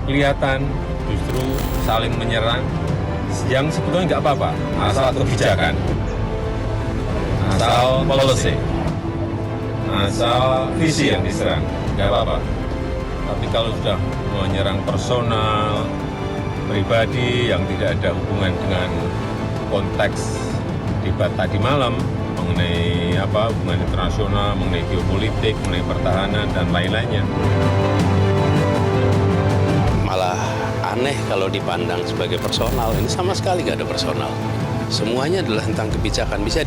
kelihatan justru saling menyerang yang sebetulnya nggak apa-apa, asal kebijakan, asal policy, asal visi yang diserang, nggak apa-apa. Tapi kalau sudah menyerang personal, pribadi yang tidak ada hubungan dengan konteks debat tadi malam mengenai hubungan internasional, mengenai geopolitik, mengenai pertahanan dan lain-lainnya. Malah aneh kalau dipandang sebagai personal. Ini sama sekali nggak ada personal. Semuanya adalah tentang kebijakan. Bisa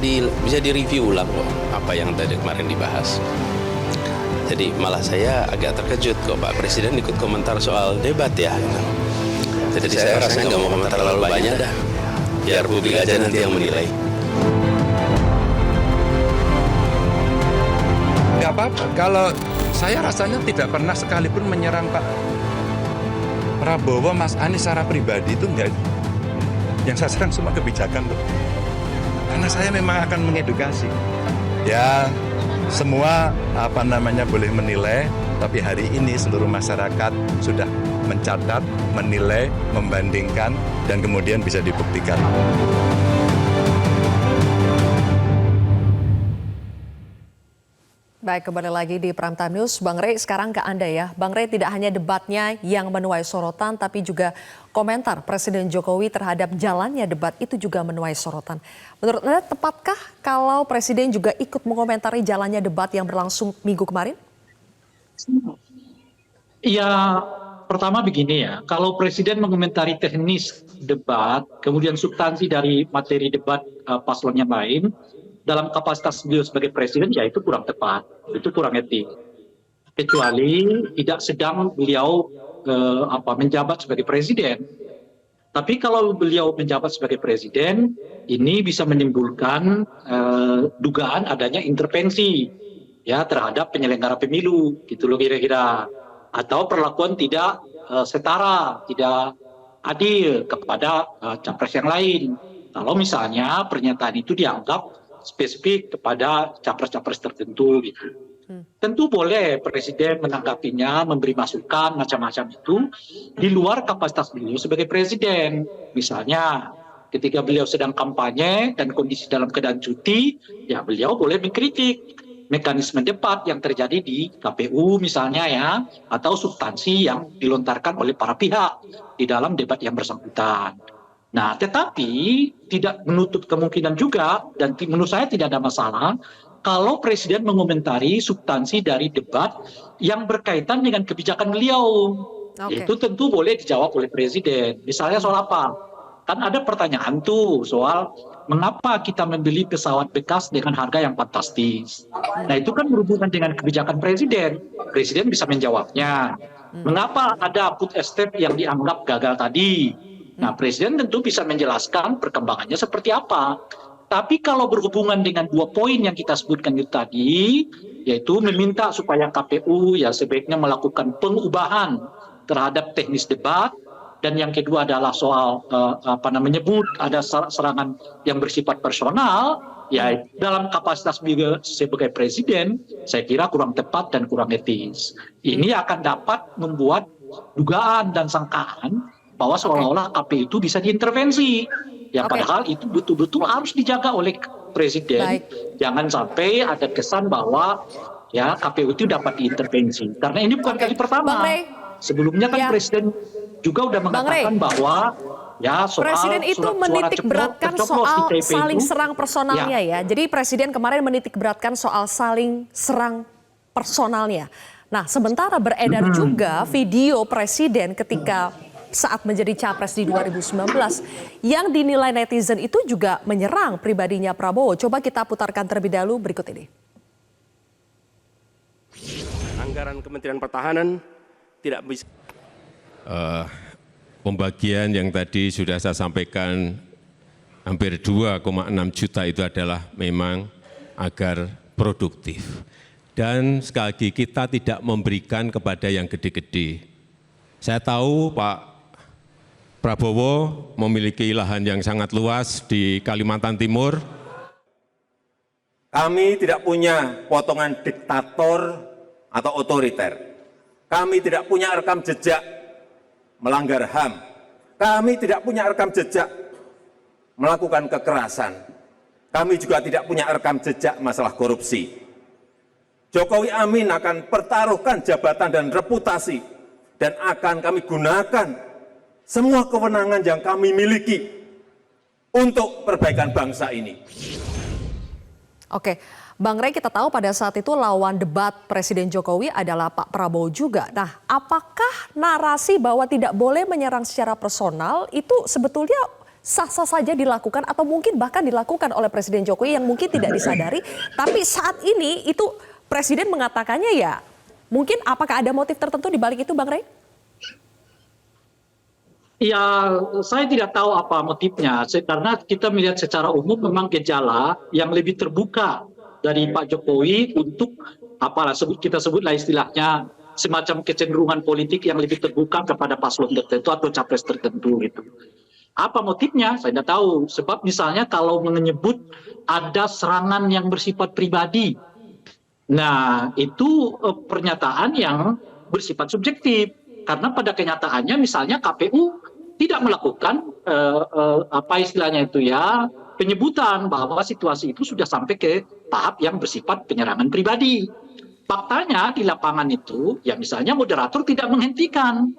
direview ulang kok apa yang tadi kemarin dibahas. Jadi malah saya agak terkejut kok Pak Presiden ikut komentar soal debat ya. Jadi saya rasanya nggak mau komentar terlalu banyak dah. Biar publik aja nanti yang menilai. Nggak apa-apa. Kalau saya rasanya tidak pernah sekalipun menyerang Pak Prabowo, Mas Anies secara pribadi itu enggak. Yang saya serang semua kebijakan tuh. Karena saya memang akan mengedukasi. Ya, semua boleh menilai, tapi hari ini seluruh masyarakat sudah mencatat, menilai, membandingkan, dan kemudian bisa dibuktikan. Baik, kembali lagi di Prime Time News. Bang Rey, sekarang ke Anda ya. Bang Rey, tidak hanya debatnya yang menuai sorotan, tapi juga komentar Presiden Jokowi terhadap jalannya debat itu juga menuai sorotan. Menurut Anda, tepatkah kalau Presiden juga ikut mengomentari jalannya debat yang berlangsung minggu kemarin? Ya, pertama begini ya, kalau Presiden mengomentari teknis debat, kemudian substansi dari materi debat paslon yang lain, dalam kapasitas beliau sebagai presiden, ya itu kurang tepat, itu kurang etik. Kecuali tidak sedang beliau menjabat sebagai presiden. Tapi kalau beliau menjabat sebagai presiden, ini bisa menimbulkan dugaan adanya intervensi ya terhadap penyelenggara pemilu, gitu loh kira-kira. Atau perlakuan tidak setara, tidak adil kepada capres yang lain. Kalau misalnya pernyataan itu dianggap spesifik kepada capres-capres tertentu gitu. Tentu boleh Presiden menanggapinya, memberi masukan macam-macam itu di luar kapasitas beliau sebagai Presiden. Misalnya ketika beliau sedang kampanye dan kondisi dalam keadaan cuti, ya beliau boleh mengkritik mekanisme debat yang terjadi di KPU misalnya ya, atau substansi yang dilontarkan oleh para pihak di dalam debat yang bersangkutan. Nah, tetapi tidak menutup kemungkinan juga, dan menurut saya tidak ada masalah, kalau Presiden mengomentari substansi dari debat yang berkaitan dengan kebijakan beliau. Oke. Itu tentu boleh dijawab oleh Presiden. Misalnya soal apa? Kan ada pertanyaan tuh soal mengapa kita membeli pesawat bekas dengan harga yang fantastis. Nah, itu kan berhubungan dengan kebijakan Presiden. Presiden bisa menjawabnya. Mengapa ada food estate yang dianggap gagal tadi? Nah, Presiden tentu bisa menjelaskan perkembangannya seperti apa. Tapi kalau berhubungan dengan 2 poin yang kita sebutkan itu tadi, yaitu meminta supaya KPU ya sebaiknya melakukan pengubahan terhadap teknis debat, dan yang kedua adalah soal menyebut ada serangan yang bersifat personal, ya dalam kapasitas sebagai Presiden, saya kira kurang tepat dan kurang etis. Ini akan dapat membuat dugaan dan sangkaan bahwa seolah-olah KPU itu bisa diintervensi. Ya padahal itu betul-betul harus dijaga oleh Presiden. Baik. Jangan sampai ada kesan bahwa ya KPU itu dapat diintervensi. Karena ini bukan kali pertama. Bang Rey. Sebelumnya kan Ya. Presiden juga udah mengatakan bahwa ya soal Presiden itu menitik beratkan soal saling serang personalnya ya. Jadi Presiden kemarin menitik beratkan soal saling serang personalnya. Nah, sementara beredar juga video Presiden ketika saat menjadi capres di 2019 yang dinilai netizen itu juga menyerang pribadinya Prabowo. Coba kita putarkan terlebih dahulu berikut ini. Anggaran Kementerian Pertahanan tidak bisa. Pembagian yang tadi sudah saya sampaikan hampir 2,6 juta itu adalah memang agar produktif. Dan sekali lagi kita tidak memberikan kepada yang gede-gede. Saya tahu Pak Prabowo memiliki lahan yang sangat luas di Kalimantan Timur. Kami tidak punya potongan diktator atau otoriter. Kami tidak punya rekam jejak melanggar HAM. Kami tidak punya rekam jejak melakukan kekerasan. Kami juga tidak punya rekam jejak masalah korupsi. Jokowi Amin akan pertaruhkan jabatan dan reputasi, dan akan kami gunakan semua kewenangan yang kami miliki untuk perbaikan bangsa ini. Oke, Bang Rey, kita tahu pada saat itu lawan debat Presiden Jokowi adalah Pak Prabowo juga. Nah, apakah narasi bahwa tidak boleh menyerang secara personal itu sebetulnya sah-sah saja dilakukan atau mungkin bahkan dilakukan oleh Presiden Jokowi yang mungkin tidak disadari, tapi saat ini itu Presiden mengatakannya ya, mungkin apakah ada motif tertentu di balik itu, Bang Rey? Ya, saya tidak tahu apa motifnya, karena kita melihat secara umum memang gejala yang lebih terbuka dari Pak Jokowi untuk kita sebutlah istilahnya semacam kecenderungan politik yang lebih terbuka kepada paslon tertentu atau capres tertentu gitu. Apa motifnya? Saya tidak tahu. Sebab misalnya kalau menyebut ada serangan yang bersifat pribadi, nah itu pernyataan yang bersifat subjektif. Karena pada kenyataannya misalnya KPU tidak melakukan penyebutan bahwa situasi itu sudah sampai ke tahap yang bersifat penyerangan pribadi. Faktanya di lapangan itu, ya misalnya moderator tidak menghentikan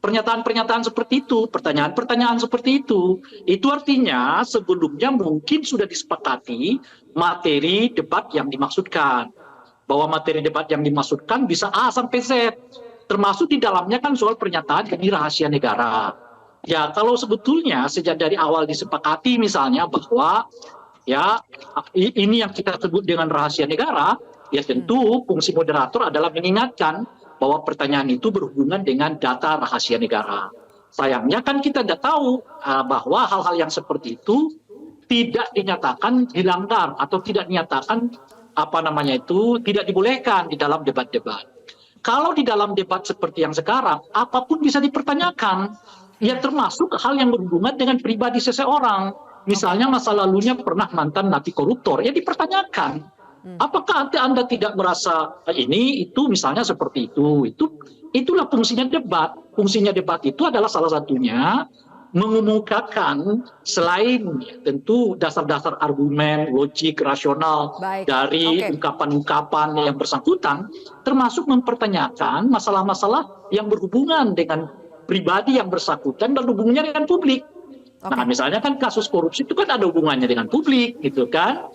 pernyataan-pernyataan seperti itu, pertanyaan-pertanyaan seperti itu. Itu artinya sebelumnya mungkin sudah disepakati materi debat yang dimaksudkan. Bahwa materi debat yang dimaksudkan bisa A sampai Z. Termasuk di dalamnya kan soal pernyataan ini rahasia negara. Ya kalau sebetulnya sejak dari awal disepakati misalnya bahwa ya ini yang kita sebut dengan rahasia negara, ya tentu fungsi moderator adalah mengingatkan bahwa pertanyaan itu berhubungan dengan data rahasia negara. Sayangnya kan kita tidak tahu bahwa hal-hal yang seperti itu tidak dinyatakan dilanggar atau tidak dinyatakan tidak dibolehkan di dalam debat-debat. Kalau di dalam debat seperti yang sekarang, apapun bisa dipertanyakan. Ya termasuk hal yang berhubungan dengan pribadi seseorang. Misalnya masa lalunya pernah mantan napi koruptor, ya dipertanyakan. Apakah Anda tidak merasa itu misalnya seperti itu? Itulah fungsinya debat. Fungsinya debat itu adalah salah satunya mengemukakan selain tentu dasar-dasar argumen, logik, rasional dari ungkapan-ungkapan yang bersangkutan, termasuk mempertanyakan masalah-masalah yang berhubungan dengan pribadi yang bersangkutan dan hubungannya dengan publik. Nah, misalnya kan kasus korupsi itu kan ada hubungannya dengan publik, gitu kan?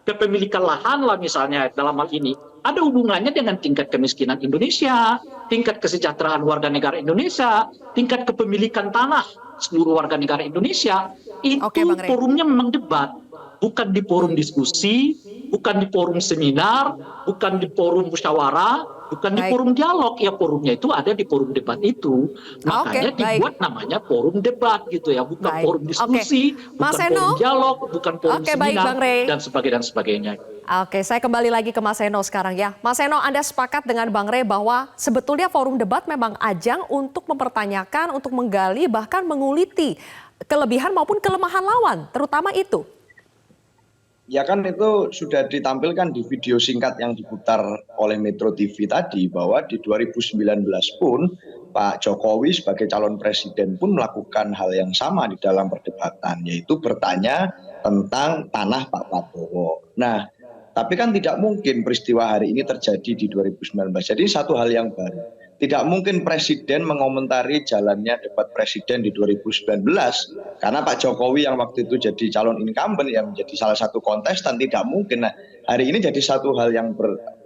Kepemilikan lahan lah misalnya dalam hal ini ada hubungannya dengan tingkat kemiskinan Indonesia, tingkat kesejahteraan warga negara Indonesia, tingkat kepemilikan tanah seluruh warga negara Indonesia. Itu forumnya memang debat, bukan di forum diskusi, bukan di forum seminar, bukan di forum musyawarah, bukan di forum dialog. Ya forumnya itu ada di forum debat itu. Makanya dibuat namanya forum debat gitu ya, bukan forum diskusi, bukan forum dialog, bukan forum seminar dan sebagainya. Oke, saya kembali lagi ke Mas Seno sekarang ya. Mas Seno, Anda sepakat dengan Bang Rey bahwa sebetulnya forum debat memang ajang untuk mempertanyakan, untuk menggali, bahkan menguliti kelebihan maupun kelemahan lawan, terutama itu? Ya kan itu sudah ditampilkan di video singkat yang diputar oleh Metro TV tadi, bahwa di 2019 pun Pak Jokowi sebagai calon presiden pun melakukan hal yang sama di dalam perdebatan, yaitu bertanya tentang tanah Pak Prabowo. Nah, tapi kan tidak mungkin peristiwa hari ini terjadi di 2019. Jadi satu hal yang baru. Tidak mungkin presiden mengomentari jalannya debat presiden di 2019 karena Pak Jokowi yang waktu itu jadi calon incumbent yang menjadi salah satu kontestan, tidak mungkin. Nah, hari ini jadi satu hal yang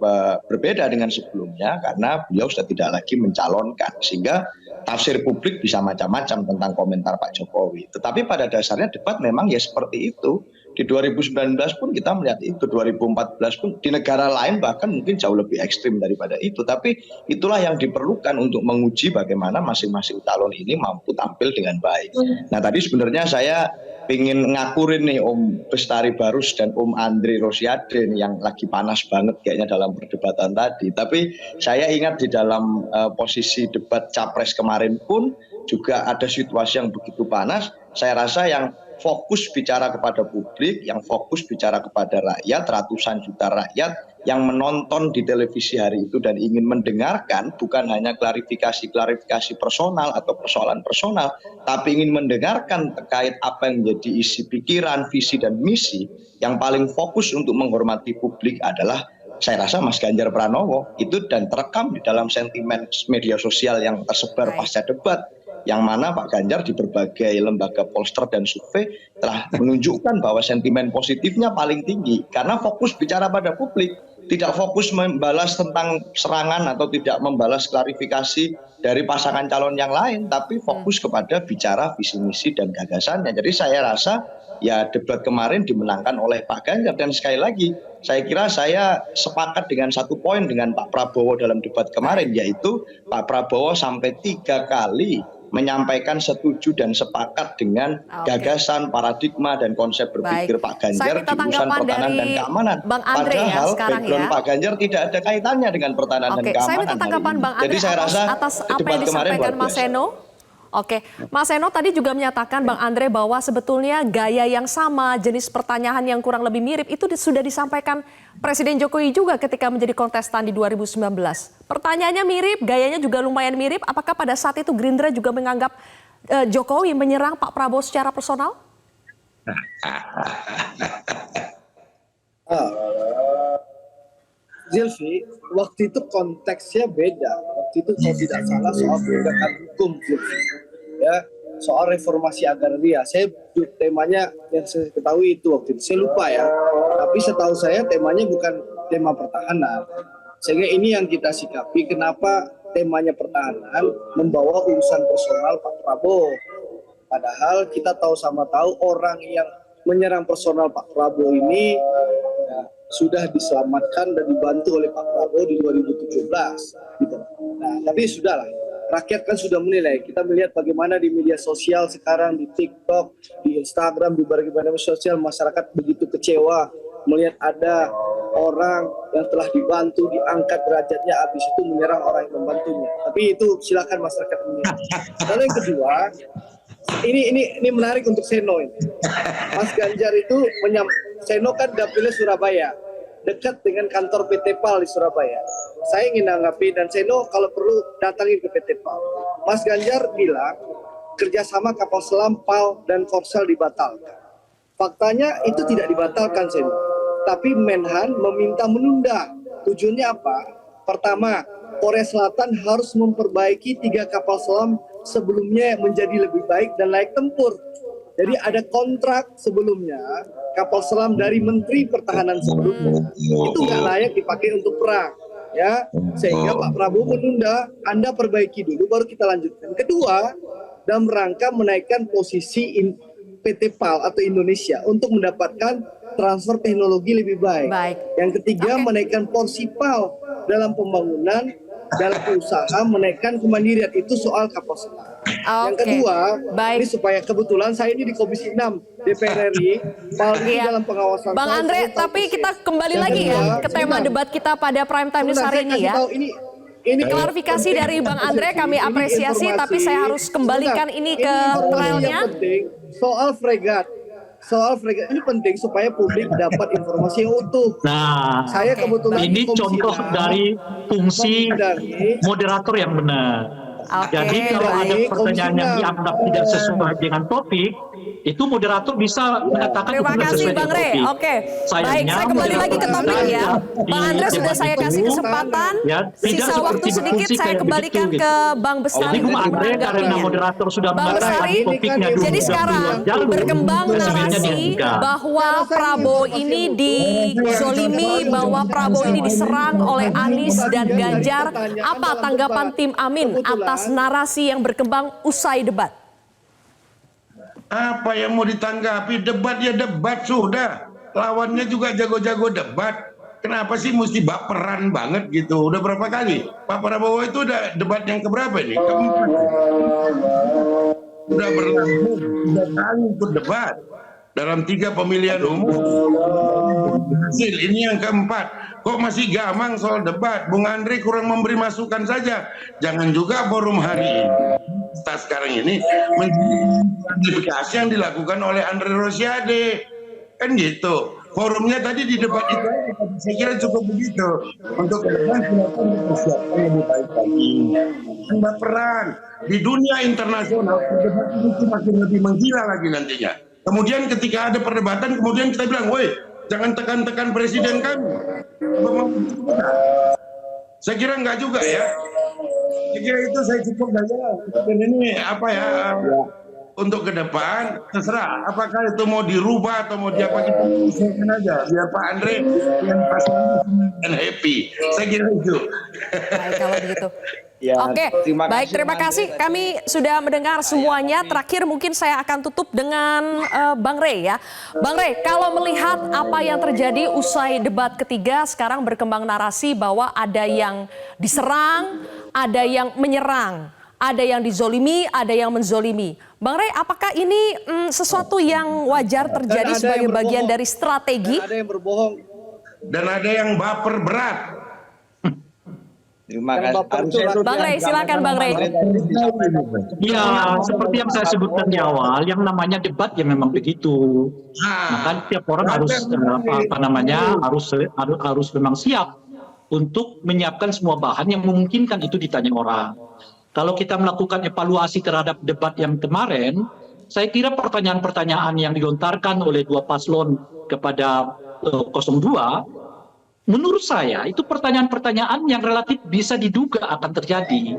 berbeda dengan sebelumnya karena beliau sudah tidak lagi mencalonkan, sehingga tafsir publik bisa macam-macam tentang komentar Pak Jokowi. Tetapi pada dasarnya debat memang ya seperti itu. Di 2019 pun kita melihat itu, 2014 pun di negara lain bahkan mungkin jauh lebih ekstrim daripada itu. Tapi itulah yang diperlukan untuk menguji bagaimana masing-masing calon ini mampu tampil dengan baik. Nah tadi sebenarnya saya ingin ngakurin nih Om Bestari Barus dan Om Andri Rosiade yang lagi panas banget kayaknya dalam perdebatan tadi. Tapi saya ingat di dalam posisi debat capres kemarin pun juga ada situasi yang begitu panas. Saya rasa yang fokus bicara kepada publik, yang fokus bicara kepada rakyat, ratusan juta rakyat yang menonton di televisi hari itu dan ingin mendengarkan bukan hanya klarifikasi personal atau persoalan personal, tapi ingin mendengarkan terkait apa yang menjadi isi pikiran, visi dan misi, yang paling fokus untuk menghormati publik adalah saya rasa Mas Ganjar Pranowo itu, dan terekam di dalam sentimen media sosial yang tersebar pasca debat, yang mana Pak Ganjar di berbagai lembaga polster dan survei telah menunjukkan bahwa sentimen positifnya paling tinggi karena fokus bicara pada publik, tidak fokus membalas tentang serangan atau tidak membalas klarifikasi dari pasangan calon yang lain, tapi fokus kepada bicara visi misi dan gagasannya. Jadi saya rasa ya debat kemarin dimenangkan oleh Pak Ganjar, dan sekali lagi saya kira saya sepakat dengan satu poin dengan Pak Prabowo dalam debat kemarin, yaitu Pak Prabowo sampai 3 kali menyampaikan setuju dan sepakat dengan gagasan, paradigma dan konsep berpikir Pak Ganjar di urusan pertahanan dan keamanan. Bang Andre, padahal background ya. Pak Ganjar tidak ada kaitannya dengan pertahanan dan keamanan. Saya minta tanggapan Bang Andre. Jadi saya rasa atas apa yang disampaikan Mas Seno. Oke, Mas Seno tadi juga menyatakan Bang Andre bahwa sebetulnya gaya yang sama, jenis pertanyaan yang kurang lebih mirip itu sudah disampaikan Presiden Jokowi juga ketika menjadi kontestan di 2019. Pertanyaannya mirip, gayanya juga lumayan mirip. Apakah pada saat itu Gerindra juga menganggap Jokowi menyerang Pak Prabowo secara personal? Zilvi, waktu itu konteksnya beda. Waktu itu kalau tidak salah soal penegakan hukum, Zilvi. Ya, soal reformasi agraria. Saya temanya yang saya ketahui itu waktu itu. Saya lupa ya. Tapi setahu saya temanya bukan tema pertahanan. Sehingga ini yang kita sikapi, kenapa temanya pertahanan membawa urusan personal Pak Prabowo. Padahal kita tahu orang yang menyerang personal Pak Prabowo ini ya, sudah diselamatkan dan dibantu oleh Pak Prabowo di 2017. Gitu. Nah, tapi sudahlah. Rakyat kan sudah menilai. Kita melihat bagaimana di media sosial sekarang, di TikTok, di Instagram, di berbagai media sosial, masyarakat begitu kecewa melihat ada orang yang telah dibantu, diangkat derajatnya, habis itu menyerang orang yang membantunya. Tapi itu silakan masyarakat menilai. Lalu yang kedua, ini menarik untuk Seno ini. Mas Ganjar itu Seno kan dapilnya Surabaya, dekat dengan kantor PT PAL di Surabaya. Saya ingin menanggapi, dan Seno kalau perlu datangin ke PT PAL. Mas Ganjar bilang kerjasama kapal selam PAL dan Korsel dibatalkan. Faktanya itu tidak dibatalkan, Seno. Tapi Menhan meminta menunda. Tujuannya apa? Pertama, Korea Selatan harus memperbaiki 3 kapal selam sebelumnya menjadi lebih baik dan layak tempur. Jadi ada kontrak sebelumnya, kapal selam dari Menteri Pertahanan sebelumnya, itu nggak layak dipakai untuk perang. Ya, sehingga Pak Prabowo menunda, Anda perbaiki dulu baru kita lanjutkan. Kedua, dalam rangka menaikkan posisi PT PAL atau Indonesia untuk mendapatkan transfer teknologi lebih baik. Yang ketiga, menaikkan porsi PAL dalam pembangunan, dalam usaha, menaikkan kemandirian. Itu soal kapal selam. Yang kedua, ini supaya kebetulan saya ini di Komisi 6 DPR RI, PAL ini dalam pengawasan. Bang Andre, tapi kita kembali lagi ya ke tema debat kita pada Prime Time News hari ini ya. Ini klarifikasi dari Bang Andre kami apresiasi, tapi saya harus kembalikan ini ke trialnya. Soal fregat ini penting supaya publik dapat informasi yang utuh. Nah, saya kebetulan ini contoh dari fungsi moderator yang benar. Jadi kalau ada pertanyaan yang dianggap tidak sesuai dengan topik, itu moderator bisa mengatakan terima kasih Bang Re. Oke. Baik, saya kembali lagi ke topik ya. Bang Andre sudah saya kasih kesempatan. Sisa waktu sedikit saya kembalikan ke Bang Bestari untuk menanggapinya. Moderator sudah Bang Bestari, jadi sekarang berkembang narasi bahwa Prabowo ini dizolimi, bahwa Prabowo ini diserang oleh Anies dan Ganjar. Apa tanggapan tim Amin atas narasi yang berkembang usai debat? Apa yang mau ditanggapi? Debat ya debat sudah. Lawannya juga jago-jago debat. Kenapa sih mesti baperan banget gitu? Udah berapa kali? Pak Prabowo itu udah debat yang keberapa ini? Keempat. Udah berlangsung 3 kali ikut debat. Dalam 3 pemilihan umum. Hasil ini yang keempat. Kok masih gamang soal debat? Bung Andre kurang memberi masukan saja. Jangan juga forum hari ini, kita sekarang ini, mengklarifikasi yang dilakukan oleh Andre Rosiade. Kan gitu. forumnya tadi di debat itu aja. Saya kira cukup begitu. Untuk ke depan silakan dipersiapkan lebih baik lagi. Dan baperan di dunia internasional perdebatan itu makin lebih menggila lagi nantinya. Kemudian ketika ada perdebatan, kemudian kita bilang, woi jangan tekan-tekan presiden kami. Saya kira enggak juga ya. Saya kira itu saya cukup saja. Dan ini apa ya? Untuk ke depan terserah apakah itu mau dirubah atau mau diapa kita usulkan aja biar Pak Andre yang pasangan dan happy. Saya kira itu. Baik kalau begitu. Ya, Oke, baik terima kasih. Kami sudah mendengar semuanya. Terakhir mungkin saya akan tutup dengan Bang Rey ya. Bang Rey, kalau melihat apa yang terjadi usai debat ketiga, sekarang berkembang narasi bahwa ada yang diserang, ada yang menyerang, ada yang dizolimi, ada yang menzolimi. Bang Rey, apakah ini sesuatu yang wajar terjadi sebagai bagian dari strategi? Ada yang berbohong. Dan ada yang baper berat. Terima kasih. Bang Rey, silakan Bang Rey. Ya, seperti yang saya sebutkan di awal, yang namanya debat ya memang begitu. Maka tiap orang harus harus memang siap untuk menyiapkan semua bahan yang memungkinkan itu ditanya orang. Kalau kita melakukan evaluasi terhadap debat yang kemarin, saya kira pertanyaan-pertanyaan yang dilontarkan oleh dua paslon kepada 02, menurut saya itu pertanyaan-pertanyaan yang relatif bisa diduga akan terjadi.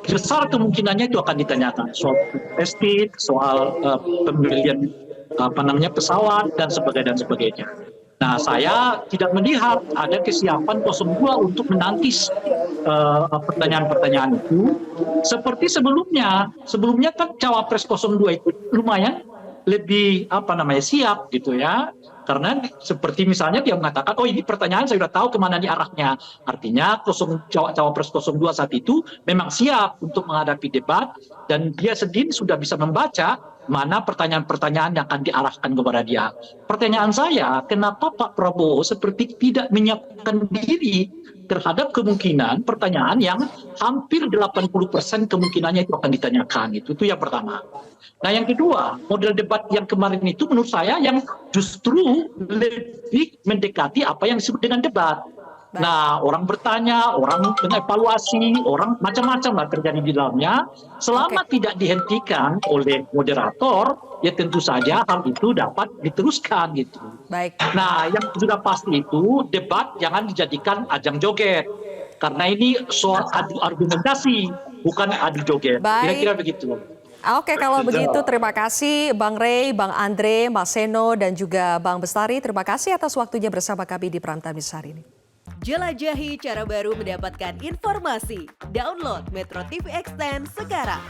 Besar kemungkinannya itu akan ditanyakan soal estate, soal pembelian pesawat dan sebagainya. Nah, saya tidak melihat ada kesiapan 02 untuk menangkis pertanyaan-pertanyaan itu seperti sebelumnya. Sebelumnya kan cawapres 02 itu lumayan lebih siap gitu ya. Karena seperti misalnya dia mengatakan, oh ini pertanyaan saya sudah tahu kemana nih arahnya. Artinya cawapres 02 saat itu memang siap untuk menghadapi debat dan dia sendiri sudah bisa membaca mana pertanyaan-pertanyaan yang akan diarahkan kepada dia. Pertanyaan saya, kenapa Pak Prabowo seperti tidak menyiapkan diri terhadap kemungkinan pertanyaan yang hampir 80% kemungkinannya itu akan ditanyakan. Itu yang pertama. Nah yang kedua, model debat yang kemarin itu menurut saya yang justru lebih mendekati apa yang disebut dengan debat. Nah orang bertanya, orang mengevaluasi, orang macam-macam lah terjadi di dalamnya. Selama tidak dihentikan oleh moderator, ya tentu saja hal itu dapat diteruskan gitu. Baik. Nah yang sudah pasti itu debat jangan dijadikan ajang joget. Karena ini soal adu argumentasi, bukan adu joget. Kira-kira begitu. Oke, kalau begitu terima kasih Bang Rey, Bang Andre, Mas Seno, dan juga Bang Bestari. Terima kasih atas waktunya bersama kami di Prime Time hari ini. Jelajahi cara baru mendapatkan informasi. Download Metro TV Extend sekarang.